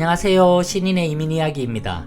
안녕하세요. 신인의 이민이야기입니다.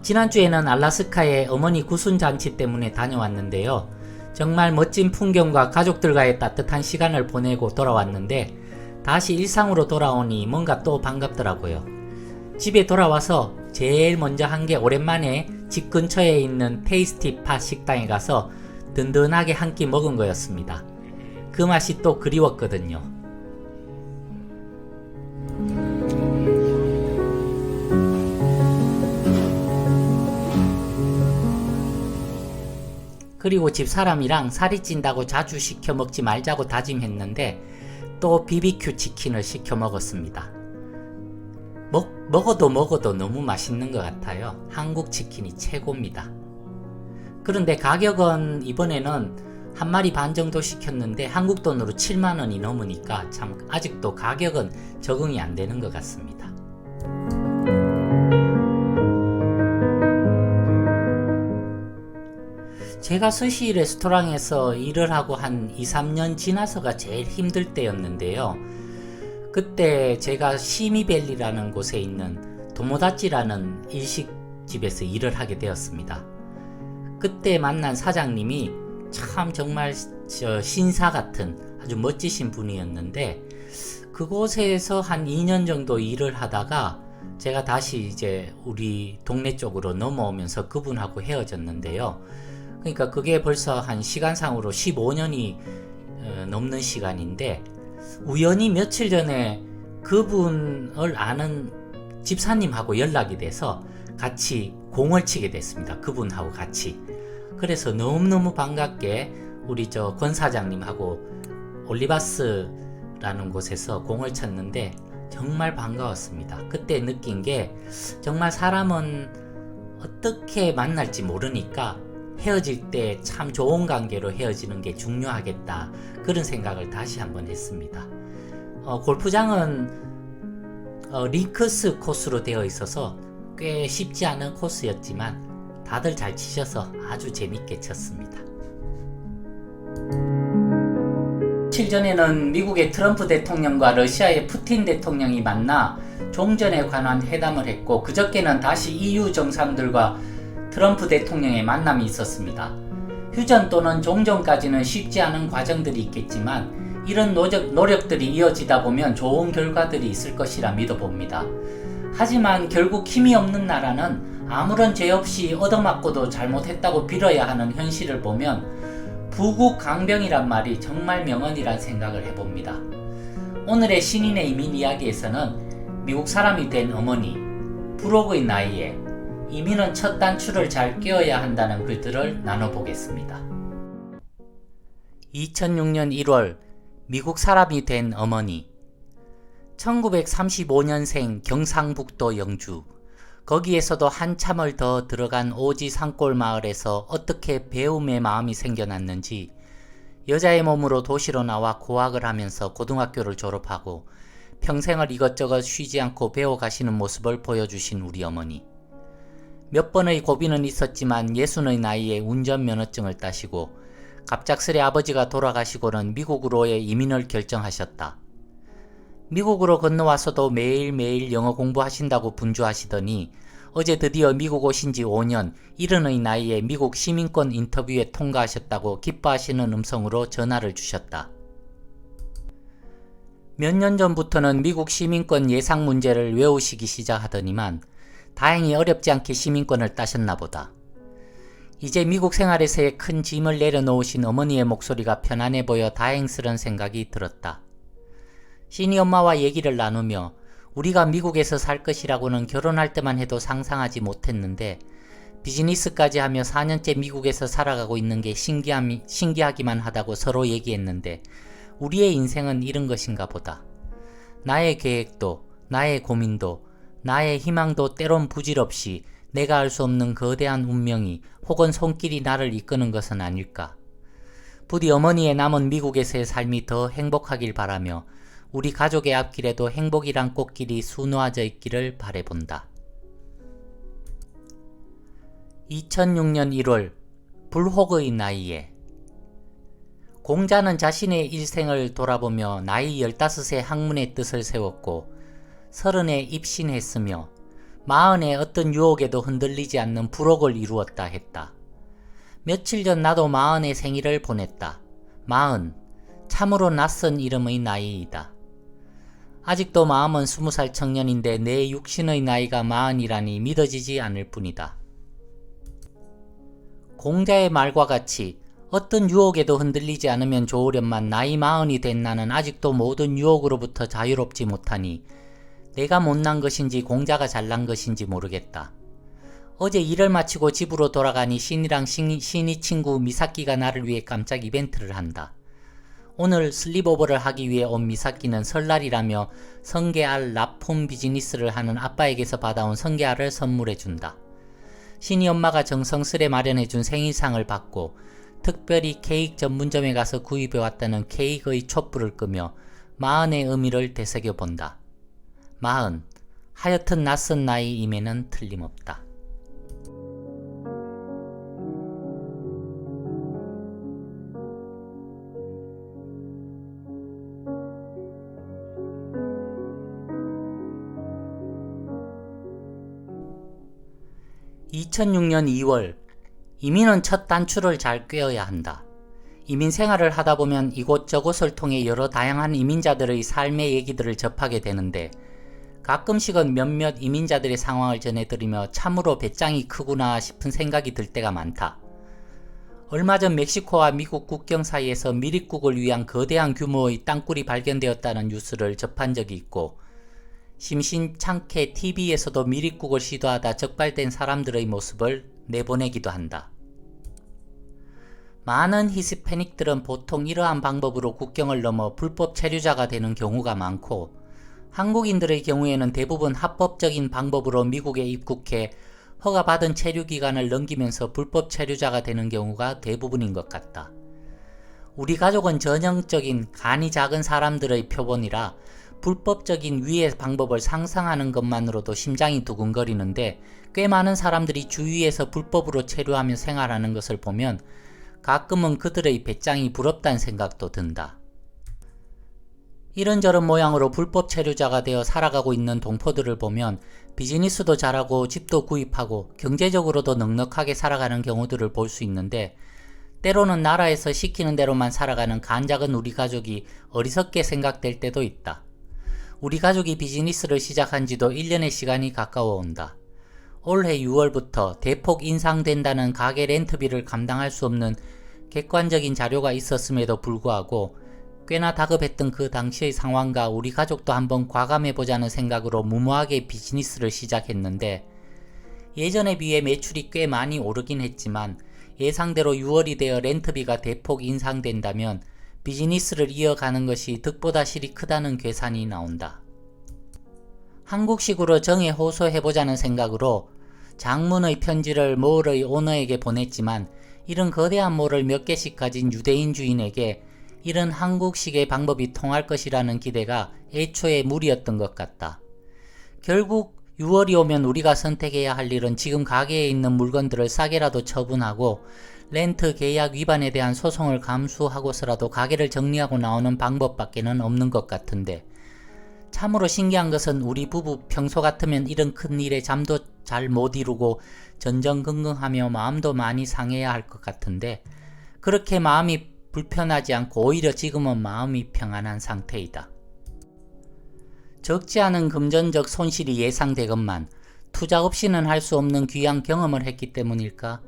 지난주에는 알라스카에 어머니 구순잔치 때문에 다녀왔는데요. 정말 멋진 풍경과 가족들과의 따뜻한 시간을 보내고 돌아왔는데 다시 일상으로 돌아오니 뭔가 또 반갑더라고요. 집에 돌아와서 제일 먼저 한 게 오랜만에 집 근처에 있는 테이스티 팟 식당에 가서 든든하게 한 끼 먹은 거였습니다. 그 맛이 또 그리웠거든요. 그리고 집사람이랑 살이 찐다고 자주 시켜 먹지 말자고 다짐했는데 또 BBQ 치킨을 시켜 먹었습니다. 먹어도 너무 맛있는 것 같아요. 한국 치킨이 최고입니다. 그런데 가격은 이번에는 한 마리 반 정도 시켰는데 한국 돈으로 7만원이 넘으니까 참 아직도 가격은 적응이 안 되는 것 같습니다. 제가 스시 레스토랑에서 일을 하고 한 2-3년 지나서가 제일 힘들 때였는데요. 그때 제가 시미밸리라는 곳에 있는 도모다치라는 일식집에서 일을 하게 되었습니다. 그때 만난 사장님이 참 정말 신사 같은 아주 멋지신 분이었는데 그곳에서 한 2년 정도 일을 하다가 제가 다시 이제 우리 동네 쪽으로 넘어오면서 그분하고 헤어졌는데요. 그러니까 그게 벌써 한 시간상으로 15년이 넘는 시간인데 우연히 며칠 전에 그분을 아는 집사님하고 연락이 돼서 같이 공을 치게 됐습니다. 그분하고 같이. 그래서 너무너무 반갑게 우리 권 사장님하고 올리바스라는 곳에서 공을 쳤는데 정말 반가웠습니다. 그때 느낀 게 정말 사람은 어떻게 만날지 모르니까 헤어질 때 참 좋은 관계로 헤어지는 게 중요하겠다, 그런 생각을 다시 한번 했습니다. 골프장은 링크스 코스로 되어 있어서 꽤 쉽지 않은 코스였지만 다들 잘 치셔서 아주 재밌게 쳤습니다. 며칠 전에는 미국의 트럼프 대통령과 러시아의 푸틴 대통령이 만나 종전에 관한 회담을 했고 그저께는 다시 EU 정상들과 트럼프 대통령의 만남이 있었습니다. 휴전 또는 종전까지는 쉽지 않은 과정들이 있겠지만 이런 노력들이 이어지다 보면 좋은 결과들이 있을 것이라 믿어봅니다. 하지만 결국 힘이 없는 나라는 아무런 죄 없이 얻어맞고도 잘못했다고 빌어야 하는 현실을 보면 부국강병이란 말이 정말 명언이란 생각을 해봅니다. 오늘의 신인의 이민 이야기에서는 미국 사람이 된 어머니, 불혹의 나이에 이민은 첫 단추를 잘 끼워야 한다는 글들을 나눠보겠습니다. 2006년 1월 미국 사람이 된 어머니. 1935년생 경상북도 영주. 거기에서도 한참을 더 들어간 오지 산골 마을에서 어떻게 배움의 마음이 생겨났는지 여자의 몸으로 도시로 나와 고학을 하면서 고등학교를 졸업하고 평생을 이것저것 쉬지 않고 배워가시는 모습을 보여주신 우리 어머니. 몇 번의 고비는 있었지만 60의 나이에 운전면허증을 따시고 갑작스레 아버지가 돌아가시고는 미국으로의 이민을 결정하셨다. 미국으로 건너와서도 매일매일 영어 공부하신다고 분주하시더니 어제 드디어 미국 오신 지 5년 70의 나이에 미국 시민권 인터뷰에 통과하셨다고 기뻐하시는 음성으로 전화를 주셨다. 몇 년 전부터는 미국 시민권 예상 문제를 외우시기 시작하더니만 다행히 어렵지 않게 시민권을 따셨나 보다. 이제 미국 생활에서의 큰 짐을 내려놓으신 어머니의 목소리가 편안해 보여 다행스런 생각이 들었다. 신이 엄마와 얘기를 나누며 우리가 미국에서 살 것이라고는 결혼할 때만 해도 상상하지 못했는데 비즈니스까지 하며 4년째 미국에서 살아가고 있는 게 신기하기만 하다고 서로 얘기했는데 우리의 인생은 이런 것인가 보다. 나의 계획도, 나의 고민도, 나의 희망도 때론 부질없이 내가 알 수 없는 거대한 운명이 혹은 손길이 나를 이끄는 것은 아닐까. 부디 어머니의 남은 미국에서의 삶이 더 행복하길 바라며 우리 가족의 앞길에도 행복이란 꽃길이 수놓아져 있기를 바라본다. 2006년 1월 불혹의 나이에. 공자는 자신의 일생을 돌아보며 나이 15세 학문의 뜻을 세웠고 30에 입신했으며 40에 어떤 유혹에도 흔들리지 않는 불혹을 이루었다 했다. 며칠 전 나도 40의 생일을 보냈다. 40, 참으로 낯선 이름의 나이이다. 아직도 마음은 20살 청년인데 내 육신의 나이가 40이라니 믿어지지 않을 뿐이다. 공자의 말과 같이 어떤 유혹에도 흔들리지 않으면 좋으련만 나이 40이 된 나는 아직도 모든 유혹으로부터 자유롭지 못하니 내가 못난 것인지 공자가 잘난 것인지 모르겠다. 어제 일을 마치고 집으로 돌아가니 신이랑 신이 친구 미사키가 나를 위해 깜짝 이벤트를 한다. 오늘 슬립오버를 하기 위해 온 미사키는 설날이라며 성게알 납품 비즈니스를 하는 아빠에게서 받아온 성게알을 선물해준다. 신이 엄마가 정성스레 마련해준 생일상을 받고 특별히 케이크 전문점에 가서 구입해왔다는 케이크의 촛불을 끄며 40의 의미를 되새겨본다. 40, 하여튼 낯선 나이임에는 틀림없다. (2006년 2월) 이민은 첫 단추를 잘 꿰어야 한다. 이민 생활을 하다 보면 이곳저곳을 통해 여러 다양한 이민자들의 삶의 얘기들을 접하게 되는데 가끔씩은 몇몇 이민자들의 상황을 전해드리며 참으로 배짱이 크구나 싶은 생각이 들 때가 많다. 얼마 전 멕시코와 미국 국경 사이에서 미립국을 위한 거대한 규모의 땅굴이 발견되었다는 뉴스를 접한 적이 있고 심심찮게 TV에서도 미립국을 시도하다 적발된 사람들의 모습을 내보내기도 한다. 많은 히스패닉들은 보통 이러한 방법으로 국경을 넘어 불법 체류자가 되는 경우가 많고 한국인들의 경우에는 대부분 합법적인 방법으로 미국에 입국해 허가받은 체류기간을 넘기면서 불법 체류자가 되는 경우가 대부분인 것 같다. 우리 가족은 전형적인 간이 작은 사람들의 표본이라 불법적인 위의 방법을 상상하는 것만으로도 심장이 두근거리는데 꽤 많은 사람들이 주위에서 불법으로 체류하며 생활하는 것을 보면 가끔은 그들의 배짱이 부럽다는 생각도 든다. 이런저런 모양으로 불법 체류자가 되어 살아가고 있는 동포들을 보면 비즈니스도 잘하고 집도 구입하고 경제적으로도 넉넉하게 살아가는 경우들을 볼 수 있는데 때로는 나라에서 시키는 대로만 살아가는 간작은 우리 가족이 어리석게 생각될 때도 있다. 우리 가족이 비즈니스를 시작한 지도 1년의 시간이 가까워 온다. 올해 6월부터 대폭 인상된다는 가게 렌트비를 감당할 수 없는 객관적인 자료가 있었음에도 불구하고 꽤나 다급했던 그 당시의 상황과 우리 가족도 한번 과감해보자는 생각으로 무모하게 비즈니스를 시작했는데 예전에 비해 매출이 꽤 많이 오르긴 했지만 예상대로 6월이 되어 렌트비가 대폭 인상된다면 비즈니스를 이어가는 것이 득보다 실이 크다는 계산이 나온다. 한국식으로 정에 호소해보자는 생각으로 장문의 편지를 몰의 오너에게 보냈지만 이런 거대한 몰을 몇 개씩 가진 유대인 주인에게 이런 한국식의 방법이 통할 것이라는 기대가 애초에 무리였던 것 같다. 결국 6월이 오면 우리가 선택해야 할 일은 지금 가게에 있는 물건들을 싸게라도 처분하고 렌트 계약 위반에 대한 소송을 감수하고서라도 가게를 정리하고 나오는 방법밖에는 없는 것 같은데 참으로 신기한 것은 우리 부부 평소 같으면 이런 큰 일에 잠도 잘 못 이루고 전전긍긍하며 마음도 많이 상해야 할 것 같은데 그렇게 마음이 불편하지 않고 오히려 지금은 마음이 평안한 상태이다. 적지 않은 금전적 손실이 예상되건만 투자 없이는 할 수 없는 귀한 경험을 했기 때문일까?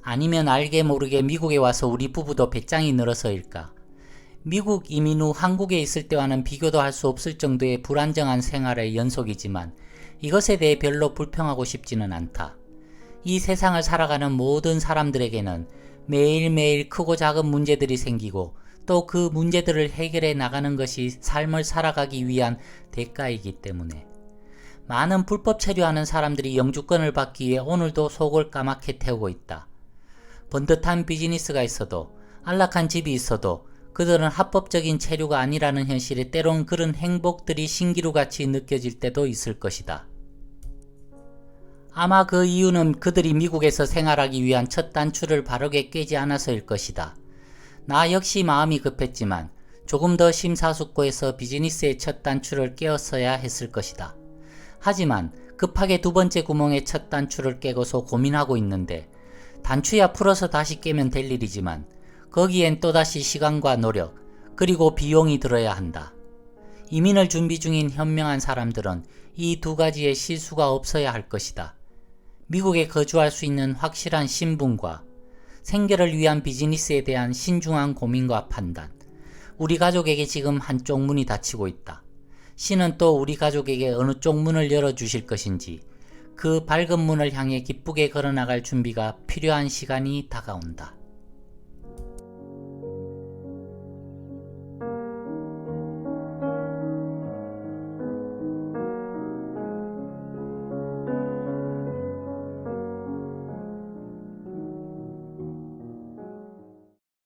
아니면 알게 모르게 미국에 와서 우리 부부도 배짱이 늘어서일까? 미국 이민 후 한국에 있을 때와는 비교도 할 수 없을 정도의 불안정한 생활의 연속이지만 이것에 대해 별로 불평하고 싶지는 않다. 이 세상을 살아가는 모든 사람들에게는 매일매일 크고 작은 문제들이 생기고 또 그 문제들을 해결해 나가는 것이 삶을 살아가기 위한 대가이기 때문에 많은 불법 체류하는 사람들이 영주권을 받기 위해 오늘도 속을 까맣게 태우고 있다. 번듯한 비즈니스가 있어도 안락한 집이 있어도 그들은 합법적인 체류가 아니라는 현실에 때론 그런 행복들이 신기루같이 느껴질 때도 있을 것이다. 아마 그 이유는 그들이 미국에서 생활하기 위한 첫 단추를 바르게 꿰지 않아서일 것이다. 나 역시 마음이 급했지만 조금 더 심사숙고해서 비즈니스의 첫 단추를 꿰었어야 했을 것이다. 하지만 급하게 두 번째 구멍의 첫 단추를 깨고서 고민하고 있는데 단추야 풀어서 다시 깨면 될 일이지만 거기엔 또다시 시간과 노력 그리고 비용이 들어야 한다. 이민을 준비 중인 현명한 사람들은 이 두 가지의 실수가 없어야 할 것이다. 미국에 거주할 수 있는 확실한 신분과 생계를 위한 비즈니스에 대한 신중한 고민과 판단. 우리 가족에게 지금 한쪽 문이 닫히고 있다. 신은 또 우리 가족에게 어느 쪽 문을 열어주실 것인지 그 밝은 문을 향해 기쁘게 걸어나갈 준비가 필요한 시간이 다가온다.